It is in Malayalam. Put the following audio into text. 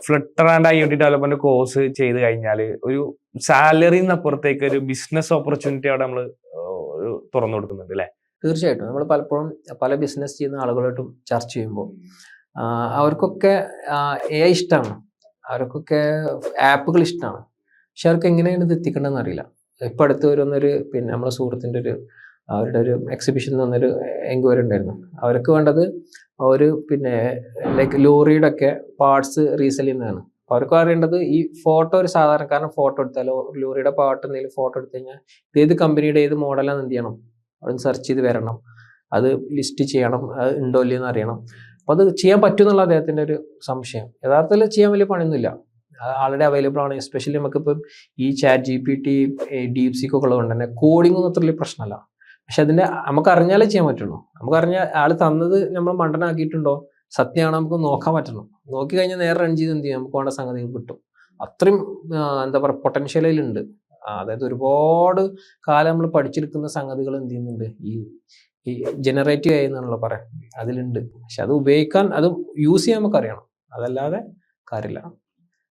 ഫ്ലിട്ടർ ആൻഡ് IoT ഡെവലപ്മെന്റ് കോഴ്സ് ചെയ്ത് കഴിഞ്ഞാൽ ഒരു സാലറിന്നപ്പുറത്തേക്ക് ഒരു ബിസിനസ് ഓപ്പർച്യൂണിറ്റി അവിടെ നമ്മൾ തുറന്നു കൊടുക്കുന്നുണ്ട് അല്ലേ? തീർച്ചയായിട്ടും. നമ്മൾ പലപ്പോഴും പല ബിസിനസ് ചെയ്യുന്ന ആളുകളായിട്ടും ചർച്ച ചെയ്യുമ്പോൾ അവർക്കൊക്കെ AI ഇഷ്ടമാണ്, അവർക്കൊക്കെ ആപ്പുകൾ ഇഷ്ടമാണ്. പക്ഷെ അവർക്ക് എങ്ങനെയാണ് ഇത് എത്തിക്കേണ്ടതെന്ന് അറിയില്ല. ഇപ്പം അടുത്ത് വരുന്നൊരു പിന്നെ നമ്മളെ സുഹൃത്തിൻ്റെ അവരുടെ ഒരു എക്സിബിഷനിൽ വന്നൊരു എൻക്വയറി ഉണ്ടായിരുന്നു. അവർക്ക് വേണ്ടത് ഒരു പിന്നെ ലൈക്ക് ലോറിയുടെ ഒക്കെ പാർട്സ് റീസെൽ ചെയ്യുന്നതാണ്. അവർക്ക് അറിയേണ്ടത് ഈ ഫോട്ടോ, ഒരു സാധാരണക്കാരൻ ഫോട്ടോ എടുത്താലോ ലോറിയുടെ പാർട്ട് എന്തെങ്കിലും ഫോട്ടോ എടുത്തു കഴിഞ്ഞാൽ ഏത് കമ്പനിയുടെ ഏത് മോഡലാണെന്ന് എന്ത് ചെയ്യണം, അവിടെ സെർച്ച് ചെയ്ത് വരണം, അത് ലിസ്റ്റ് ചെയ്യണം, അത് ഉണ്ടോ ഇല്ലയെന്ന് അറിയണം. അപ്പോൾ അത് ചെയ്യാൻ പറ്റുമെന്നുള്ള അദ്ദേഹത്തിൻ്റെ ഒരു സംശയം. യഥാർത്ഥത്തിൽ ചെയ്യാൻ വലിയ പണിയൊന്നുമില്ല, ആൾറെഡി അവൈലബിൾ ആണ്. എസ്പെഷ്യലി നമുക്കിപ്പം ഈ ChatGPT, DeepSeek ഒക്കെ ഉള്ളതുകൊണ്ട് തന്നെ കോഡിംഗ് ഒന്നും അത്ര വലിയ പ്രശ്നമല്ല. പക്ഷെ അതിൻ്റെ നമുക്ക് അറിഞ്ഞാലേ ചെയ്യാൻ പറ്റുള്ളൂ. നമുക്കറിഞ്ഞാൽ ആൾ തന്നത് നമ്മൾ മണ്ടനാക്കിയിട്ടുണ്ടോ സത്യമാണോ നമുക്ക് നോക്കാൻ പറ്റണം. നോക്കി കഴിഞ്ഞാൽ നേരെ റൺ ചെയ്ത് എന്ത് ചെയ്യും, നമുക്ക് വേണ്ട സംഗതികൾ കിട്ടും. അത്രയും എന്താ പറയുക പൊട്ടൻഷ്യൽ അതിലുണ്ട്. അതായത് ഒരുപാട് കാലം നമ്മൾ പഠിച്ചെടുക്കുന്ന സംഗതികൾ എന്ത് ചെയ്യുന്നുണ്ട്, ഈ ജനറേറ്റീവ് AI എന്നാണല്ലോ പറയാം, അതിലുണ്ട്. പക്ഷെ അത് ഉപയോഗിക്കാൻ, അത് യൂസ് ചെയ്യാൻ നമുക്ക് അറിയണം, അതല്ലാതെ കാര്യമില്ല.